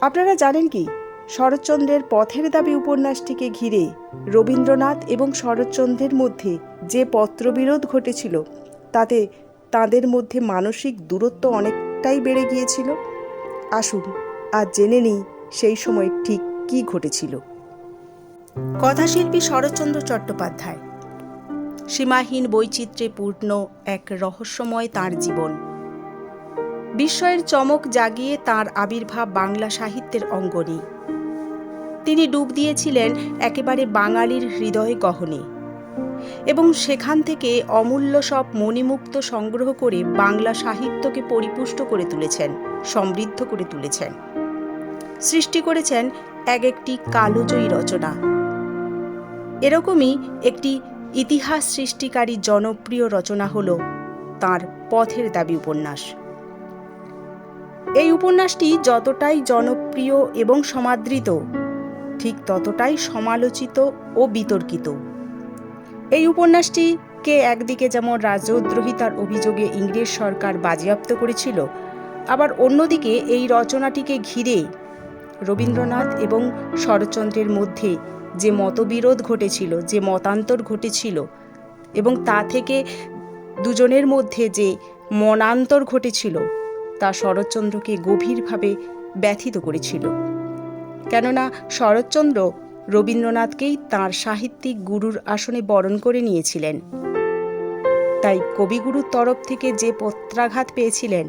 আপনারা জানেন কি, শরৎচন্দ্রের পথের দাবি উপন্যাসটিকে ঘিরে রবীন্দ্রনাথ এবং শরৎচন্দ্রের মধ্যে যে পত্রবিরোধ ঘটেছিল তাতে তাদের মধ্যে মানসিক দূরত্ব অনেকটাই বেড়ে গিয়েছিল। আসুন আজ জেনে নিই সেই সময় ঠিক কী ঘটেছিল। কথাশিল্পী শরৎচন্দ্র চট্টোপাধ্যায়। সীমাহীন বৈচিত্র্যে পূর্ণ এক রহস্যময় তাঁর জীবন। বিস্ময়ের চমক জাগিয়ে তাঁর আবির্ভাব বাংলা সাহিত্যের অঙ্গনে। তিনি ডুব দিয়েছিলেন একেবারে বাঙালির হৃদয় গহনে এবং সেখান থেকে অমূল্য সব মণিমুক্ত সংগ্রহ করে বাংলা সাহিত্যকে পরিপুষ্ট করে তুলেছেন, সমৃদ্ধ করে তুলেছেন। সৃষ্টি করেছেন এক একটি কালোজয়ী রচনা। এরকমই একটি ইতিহাস সৃষ্টিকারী জনপ্রিয় রচনা হল তাঁর পথের দাবি উপন্যাস। এই উপন্যাসটি যতটাই জনপ্রিয় এবং সমাদৃত, ঠিক ততটাই সমালোচিত ও বিতর্কিত। এই উপন্যাসটিকে একদিকে যেমন রাজদ্রোহিতার অভিযোগে ইংরেজ সরকার বাজেয়াপ্ত করেছিল, আবার অন্যদিকে এই রচনাটিকে ঘিরে রবীন্দ্রনাথ এবং শরৎচন্দ্রের মধ্যে যে মতবিরোধ ঘটেছিল, যে মতান্তর ঘটেছিল এবং তা থেকে দুজনের মধ্যে যে মনান্তর ঘটেছিল তা শরৎচন্দ্রকে গভীরভাবে ব্যথিত করেছিল। কেননা শরৎচন্দ্র রবীন্দ্রনাথকেই তাঁর সাহিত্যিক গুরুর আসনে বরণ করে নিয়েছিলেন। তাই কবিগুরুর তরফ থেকে যে পত্রাঘাত পেয়েছিলেন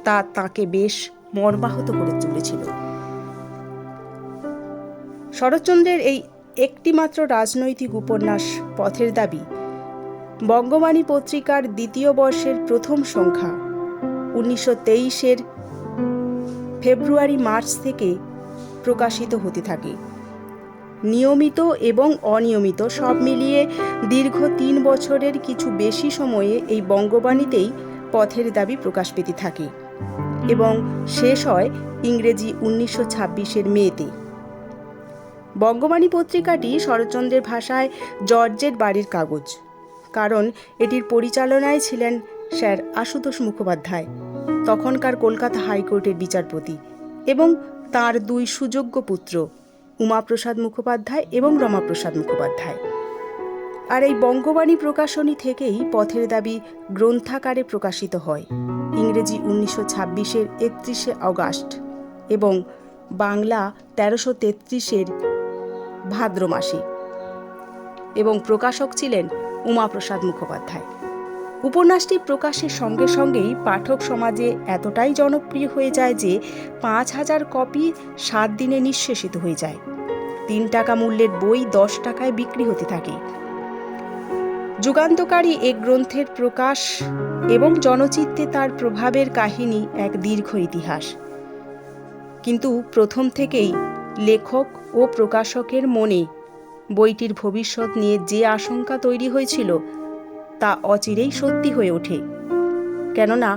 তা তাঁকে বেশ মর্মাহত করে তুলেছিল। শরৎচন্দ্রের এই একটিমাত্র রাজনৈতিক উপন্যাস পথের দাবি বঙ্গবাণী পত্রিকার দ্বিতীয় বর্ষের প্রথম সংখ্যা 1923-এর ফেব্রুয়ারি-মার্চ থেকে প্রকাশিত হতে থাকে। নিয়মিত এবং অনিয়মিত সব মিলিয়ে দীর্ঘ 3 বছরের কিছু বেশি সময়ে এই বঙ্গবাণীতেই পথের দাবি প্রকাশ পেতে থাকে এবং শেষ হয় ইংরেজি 1926-এর মেতে। বঙ্গবাণী পত্রিকাটি শরৎচন্দ্রের ভাষায় জর্জের বাড়ির কাগজ, কারণ এটির পরিচালনায় ছিলেন স্যার আশুতোষ মুখোপাধ্যায়, তখনকার কলকাতা হাইকোর্টের বিচারপতি, এবং তাঁর 2 সুযোগ্য পুত্র উমাপ্রসাদ মুখোপাধ্যায় এবং রমাপ্রসাদ মুখোপাধ্যায়। আর এই বঙ্গবাণী প্রকাশনী থেকেই পথের দাবি গ্রন্থাকারে প্রকাশিত হয় ইংরেজি 1926-এর 31শে অগাস্ট এবং বাংলা 1333-এর ভাদ্র মাসে, এবং প্রকাশক ছিলেন উমাপ্রসাদ মুখোপাধ্যায়। উপন্যাসটি প্রকাশের সঙ্গে সঙ্গেই পাঠক সমাজে এতটাই জনপ্রিয় হয়ে যায় যে 5000 কপি 7 দিনে নিঃশেষিত হয়ে যায়। 3 টাকা মূল্যের বই 10 টাকায় বিক্রি হতে থাকে। যুগান্তকারী এক গ্রন্থের প্রকাশ এবং জনচিত্তে তার প্রভাবের কাহিনী এক দীর্ঘ ইতিহাস। কিন্তু প্রথম থেকেই লেখক ও প্রকাশকের মনে বইটির ভবিষ্যৎ নিয়ে যে আশঙ্কা তৈরি হয়েছিল তা অচিরেই সত্যি হয়ে ওঠে। কেননা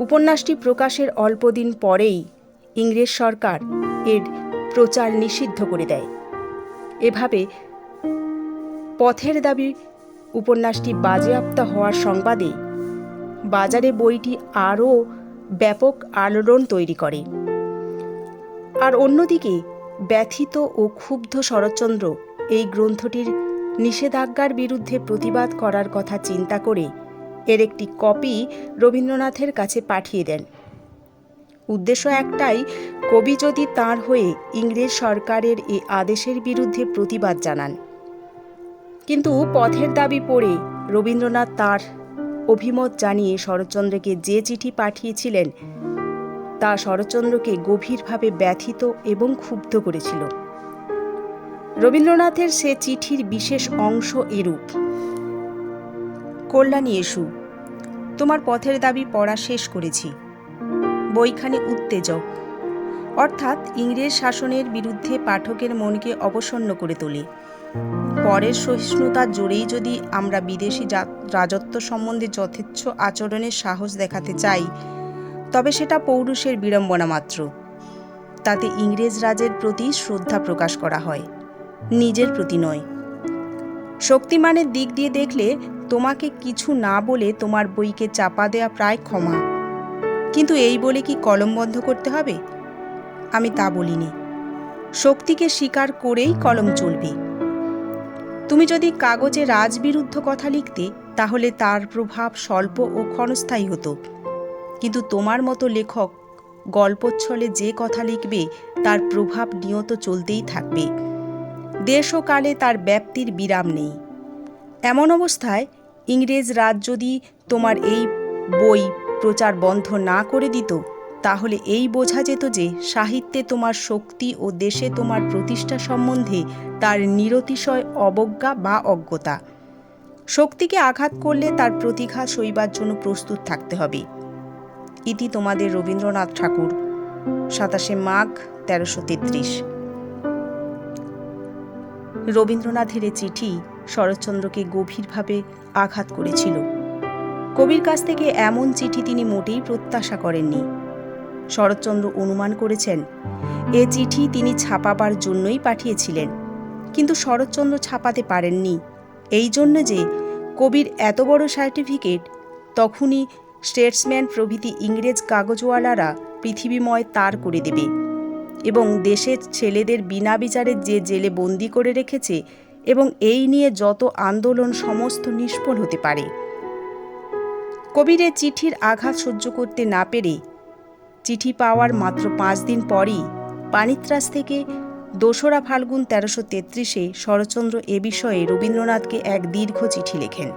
উপন্যাসটি প্রকাশের অল্পদিন পরেই ইংরেজ সরকার এর প্রচার নিষিদ্ধ করে দেয়। এভাবে পথের দাবি উপন্যাসটি বাজেয়াপ্ত হওয়ার সংবাদে বাজারে বইটি আরও ব্যাপক আলোড়ন তৈরি করে। আর অন্যদিকে ব্যথিত ও ক্ষুব্ধ শরৎচন্দ্র এই গ্রন্থটির নিষেধাজ্ঞার বিরুদ্ধে প্রতিবাদ করার কথা চিন্তা করে এর একটি কপি রবীন্দ্রনাথের কাছে পাঠিয়ে দেন। উদ্দেশ্য একটাই, কবি যদি তাঁর হয়ে ইংরেজ সরকারের এই আদেশের বিরুদ্ধে প্রতিবাদ জানান। কিন্তু পথের দাবি পড়ে রবীন্দ্রনাথ তাঁর অভিমত জানিয়ে শরৎচন্দ্রকে যে চিঠি পাঠিয়েছিলেন তা শরৎচন্দ্রকে গভীরভাবে ব্যথিত এবং ক্ষুব্ধ করেছিল। রবীন্দ্রনাথের সে চিঠির বিশেষ অংশ এরূপ: কল্যাণী এসু, তোমার পথের দাবি পড়া শেষ করেছি। বইখানি উত্তেজক, অর্থাৎ ইংরেজ শাসনের বিরুদ্ধে পাঠকের মনকে অবসন্ন করে তোলে। পরের সহিষ্ণুতার জোরেই যদি আমরা বিদেশি রাজত্ব সম্বন্ধে যথেচ্ছ আচরণের সাহস দেখাতে চাই, তবে সেটা পৌরুষের বিড়ম্বনা মাত্র। তাতে ইংরেজ রাজের প্রতি শ্রদ্ধা প্রকাশ করা হয়, নিজের প্রতি নয়। শক্তিমানের দিক দিয়ে দেখলে তোমাকে কিছু না বলে তোমার বইকে চাপা দেয়া প্রায় ক্ষমা, কিন্তু এই বলে কি কলম বন্ধ করতে হবে? আমি তা বলিনি। শক্তিকে স্বীকার করেই কলম চলবে। তুমি যদি কাগজে রাজবিরুদ্ধ কথা লিখতে, তাহলে তার প্রভাব স্বল্প ও ক্ষণস্থায়ী হতো। কিন্তু তোমার মতো লেখক গল্পচ্ছলে যে কথা লিখবে, তার প্রভাব নিয়ত চলতেই থাকবে। দেশ ও কালে তার ব্যাপ্তির বিরাম নেই। এমন অবস্থায় ইংরেজ রাজ যদি তোমার এই বই প্রচার বন্ধ না করে দিত, তাহলে এই বোঝা যেত যে সাহিত্যে তোমার শক্তি ও দেশে তোমার প্রতিষ্ঠা সম্বন্ধে তার নিরতিশয় অবজ্ঞা বা অজ্ঞতা। শক্তিকে আঘাত করলে তার প্রতিঘাত সইবার জন্য প্রস্তুত থাকতে হবে। ইতি তোমাদের রবীন্দ্রনাথ ঠাকুর, 27 মাঘ 1333। রবীন্দ্রনাথের এ চিঠি শরৎচন্দ্রকে গভীরভাবে আঘাত করেছিল। কবির কাছ থেকে এমন চিঠি তিনি মোটেই প্রত্যাশা করেননি। শরৎচন্দ্র অনুমান করেছেন এ চিঠি তিনি ছাপাবার জন্যই পাঠিয়েছিলেন, কিন্তু শরৎচন্দ্র ছাপাতে পারেননি, এই জন্য যে কবির এত বড় সার্টিফিকেট তখনই স্টেটসম্যান প্রভৃতি ইংরেজ কাগজওয়ালারা পৃথিবীময় তার করে দেবে এবং দেশের ছেলেদের বিনা বিচারে যে জেলে বন্দি করে রেখেছে এবং এই নিয়ে যত আন্দোলন সমস্ত নিষ্ফল হতে পারে। কবির চিঠির আঘাত সহ্য করতে না পেরে চিঠি পাওয়ার মাত্র 5 দিন পরই পানিত্রাস থেকে 2রা ফাল্গুন 1333-এ শরৎচন্দ্র এ বিষয়ে রবীন্দ্রনাথকে এক দীর্ঘ চিঠি লেখেন।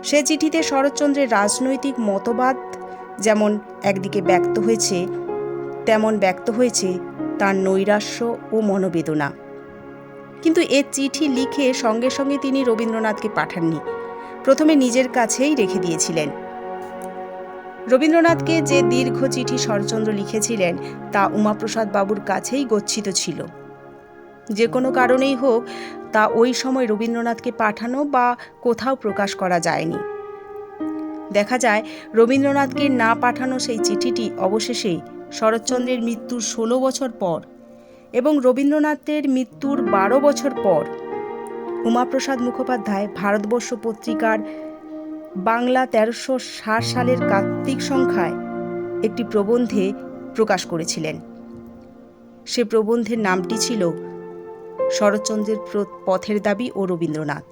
সে চিঠিতে শরৎচন্দ্রের রাজনৈতিক মতবাদ যেমন একদিকে ব্যক্ত হয়েছে, তেমন ব্যক্ত হয়েছে তার নৈরাশ্য ও মনোবেদনা। কিন্তু এ চিঠি লিখে সঙ্গে সঙ্গে তিনি রবীন্দ্রনাথকে পাঠাননি, প্রথমে নিজের কাছেই রেখে দিয়েছিলেন। রবীন্দ্রনাথকে যে দীর্ঘ চিঠি শরৎচন্দ্র লিখেছিলেন তা উমাপ্রসাদ বাবুর কাছেই গচ্ছিত ছিল। যে কোনো কারণেই হোক, তা ওই সময় রবীন্দ্রনাথকে পাঠানো বা কোথাও প্রকাশ করা যায়নি। দেখা যায় রবীন্দ্রনাথকে না পাঠানো সেই চিঠিটি অবশেষে শরৎচন্দ্রের মৃত্যুর 16 বছর পর এবং রবীন্দ্রনাথের মৃত্যুর 12 বছর পর উমাপ্রসাদ মুখোপাধ্যায় ভারতবর্ষ পত্রিকার বাংলা 1360 সালের কার্তিক সংখ্যায় একটি প্রবন্ধে প্রকাশ করেছিলেন। সে প্রবন্ধের নামটি ছিল শরৎচন্দ্রের পথের দাবি ও রবীন্দ্রনাথ।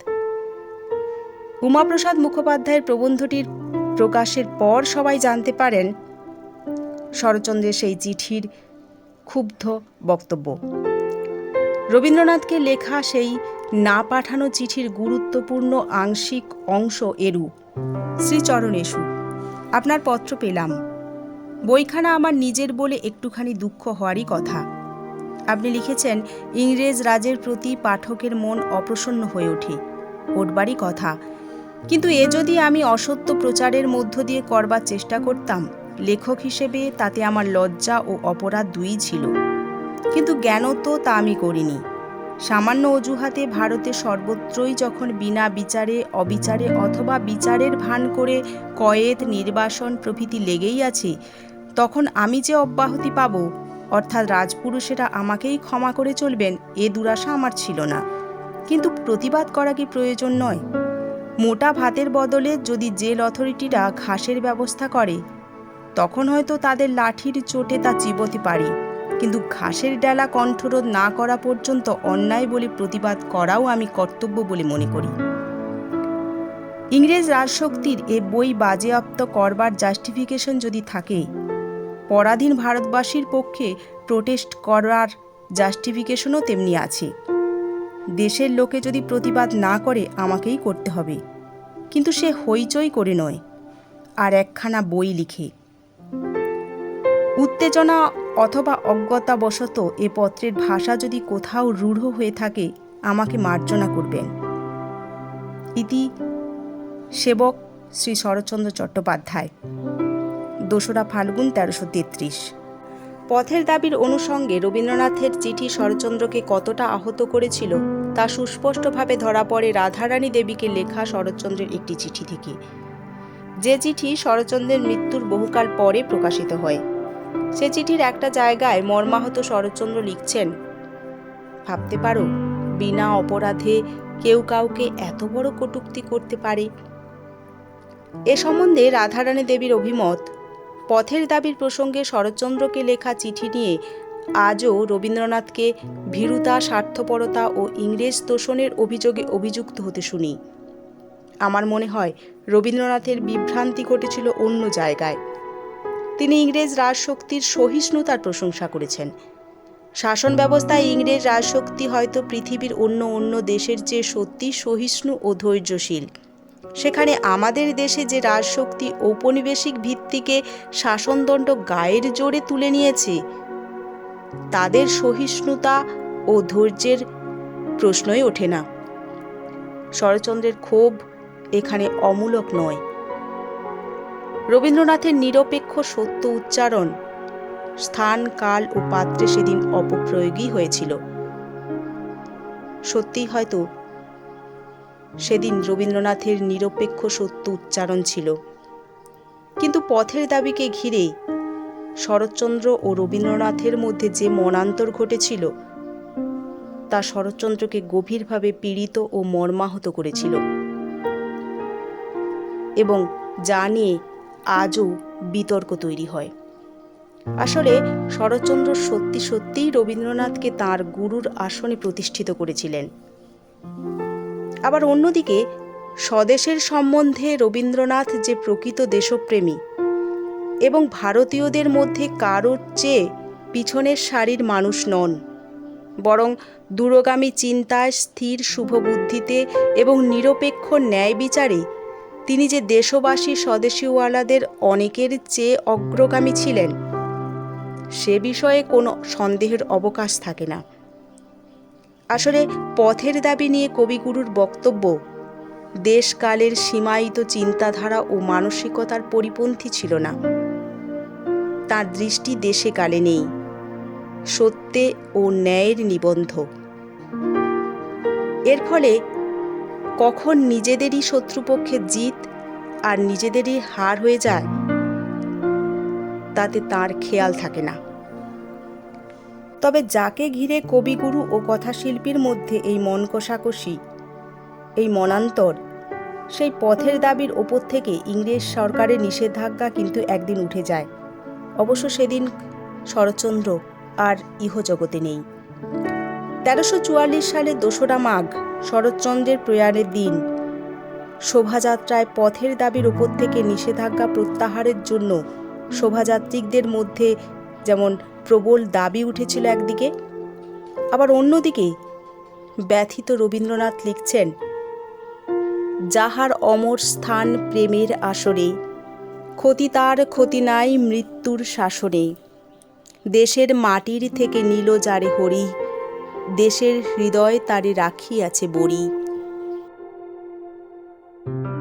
উমাপ্রসাদ মুখোপাধ্যায়ের প্রবন্ধটির প্রকাশের পর সবাই জানতে পারেন শরৎচন্দ্রের সেই চিঠির ক্ষুব্ধ বক্তব্য। রবীন্দ্রনাথকে লেখা সেই না পাঠানো চিঠির গুরুত্বপূর্ণ আংশিক অংশ এরূপ: শ্রীচরণেষু, আপনার পত্র পেলাম। বইখানা আমার নিজের বলে একটুখানি দুঃখ হওয়ারই কথা। আপনি লিখেছেন ইংরেজ রাজের প্রতি পাঠকের মন অপ্রসন্ন হয়ে ওঠে, ওঠবারই কথা, কিন্তু এ যদি আমি অসত্য প্রচারের মধ্য দিয়ে করবার চেষ্টা করতাম, লেখক হিসেবে তাতে আমার লজ্জা ও অপরাধ দুই ছিল, কিন্তু জ্ঞান তো তা আমি করিনি। সামান্য অজুহাতে ভারতে সর্বত্রই যখন বিনা বিচারে, অবিচারে অথবা বিচারের ভান করে কয়েদ, নির্বাসন প্রভৃতি লেগেই আছে, তখন আমি যে অব্যাহতি পাব, অর্থাৎ রাজপুরুষেরা আমাকেই ক্ষমা করে চলবেন, এ দুরাশা আমার ছিল না। কিন্তু প্রতিবাদ করা কি প্রয়োজন নয়? মোটা ভাতের বদলে যদি জেল অথরিটিরা ঘাসের ব্যবস্থা করে, তখন হয়তো তাদের লাঠির চোটে তা চিবোতে পারি, কিন্তু ঘাসের ডালা কণ্ঠরোধ না করা পর্যন্ত অন্যায় বলে প্রতিবাদ করাও আমি কর্তব্য বলে মনে করি। ইংরেজ রাজশক্তির এ বই বাজেয়াপ্ত করবার জাস্টিফিকেশন যদি থাকে, পরাধীন ভারতবাসীর পক্ষে প্রোটেস্ট করার জাস্টিফিকেশনও তেমনি আছে। দেশের লোকে যদি প্রতিবাদ না করে আমাকেই করতে হবে, কিন্তু সে হইচই করে নয়, আর একখানা বই লিখে। উত্তেজনা অথবা অজ্ঞতাবশত এ পত্রের ভাষা যদি কোথাও রূঢ় হয়ে থাকে, আমাকে মার্জনা করবেন। ইতি সেবক শ্রী শরৎচন্দ্র চট্টোপাধ্যায়, 2রা ফাল্গুন 1333। পথের দাবির অনুষঙ্গে রবীন্দ্রনাথের চিঠি শরৎচন্দ্রকে কতটা আহত করেছিল তা সুস্পষ্টভাবে ধরা পড়ে রাধারানী দেবীকে লেখা শরৎচন্দ্রের একটি চিঠি থেকে, যে চিঠি শরৎচন্দ্রের মৃত্যুর বহুকাল পরে প্রকাশিত হয়। সে চিঠির একটা জায়গায় মর্মাহত শরৎচন্দ্র লিখছেন, ভাবতে পারো বিনা অপরাধে কেউ কাউকে এত বড় কটূক্তি করতে পারে। এ সম্বন্ধে রাধারানী দেবীর অভিমত, পথের দাবির প্রসঙ্গে শরৎচন্দ্রকে লেখা চিঠি নিয়ে আজও রবীন্দ্রনাথকে ভীরুতা, স্বার্থপরতা ও ইংরেজ তোষণের অভিযোগে অভিযুক্ত হতে শুনি। আমার মনে হয় রবীন্দ্রনাথের বিভ্রান্তি ঘটেছিল অন্য জায়গায়। তিনি ইংরেজ রাজশক্তির সহিষ্ণুতার প্রশংসা করেছেন। শাসন ব্যবস্থায় ইংরেজ রাজশক্তি হয়তো পৃথিবীর অন্য দেশের চেয়ে সত্যি সহিষ্ণু ও ধৈর্যশীল। সেখানে আমাদের দেশে যে রাজশক্তি ঔপনিবেশিক ভিত্তিকে শাসনদণ্ড গায়ের জোরে তুলে নিয়েছে, তাদের সহিষ্ণুতা ও ধৈর্যের প্রশ্নই ওঠে না। শরৎচন্দ্রের ক্ষোভ এখানে অমূলক নয়। রবীন্দ্রনাথের নিরপেক্ষ সত্য উচ্চারণ স্থান, কাল ও পাত্রে সেদিন অপপ্রয়োগী হয়েছিল। সত্যিই হয়তো সেদিন রবীন্দ্রনাথের নিরপেক্ষ সত্য উচ্চারণ ছিল। কিন্তু পথের দাবিকে ঘিরে শরৎচন্দ্র ও রবীন্দ্রনাথের মধ্যে যে মনান্তর ঘটেছিল, তা শরৎচন্দ্রকে গভীরভাবে পীড়িত ও মর্মাহত করেছিল, এবং যা নিয়ে আজও বিতর্ক তৈরি হয়। আসলে শরৎচন্দ্র সত্যিই রবীন্দ্রনাথকে তাঁর গুরুর আসনে প্রতিষ্ঠিত করেছিলেন। আবার অন্যদিকে স্বদেশের সম্বন্ধে রবীন্দ্রনাথ যে প্রকৃত দেশপ্রেমী এবং ভারতীয়দের মধ্যে কারোর চেয়ে পিছনের সারির মানুষ নন, বরং দূরগামী চিন্তায়, স্থির শুভবুদ্ধিতে এবং নিরপেক্ষ ন্যায় বিচারে তিনি যে দেশবাসী স্বদেশীওয়ালাদের অনেকের চেয়ে অগ্রগামী ছিলেন, সে বিষয়ে কোনো সন্দেহের অবকাশ থাকে না। আসলে পথের দাবি নিয়ে কবিগুরুর বক্তব্য দেশকালের সীমায়িত চিন্তাধারা ও মানসিকতার পরিপন্থী ছিল না। তাঁর দৃষ্টি দেশে কালে নেই, সত্যে ও ন্যায়ের নিবন্ধ। এর ফলে কখন নিজেদেরই শত্রুপক্ষের জিত আর নিজেদেরই হার হয়ে যায়, তাতে তাঁর খেয়াল থাকে না। তবে যাকে ঘিরে কবিগুরু ও কথাশিল্পীর মধ্যে এই মন কষাকষি, এই মনান্তর, সেই পথের দাবির ওপর থেকে ইংরেজ সরকারের নিষেধাজ্ঞা কিন্তু একদিন উঠে যায়। অবশ্য সেদিন শরৎচন্দ্র আর ইহজগতে নেই। 1344 সালের 2রা মাঘ শরৎচন্দ্রের প্রয়াণের দিন। শোভাযাত্রায় পথের দাবির ওপর থেকে নিষেধাজ্ঞা প্রত্যাহারের জন্য শোভাযাত্রীদের মধ্যে যেমন প্রবল দাবি উঠেছিল একদিকে, আবার অন্যদিকে ব্যথিত রবীন্দ্রনাথ লিখছেন, যাহার অমর স্থান প্রেমের আসরে, ক্ষতি তার ক্ষতি নাই মৃত্যুর শাসনে, দেশের মাটির থেকে নীল যারে হরি, দেশের হৃদয় তারে রাখিয়াছে বড়ি।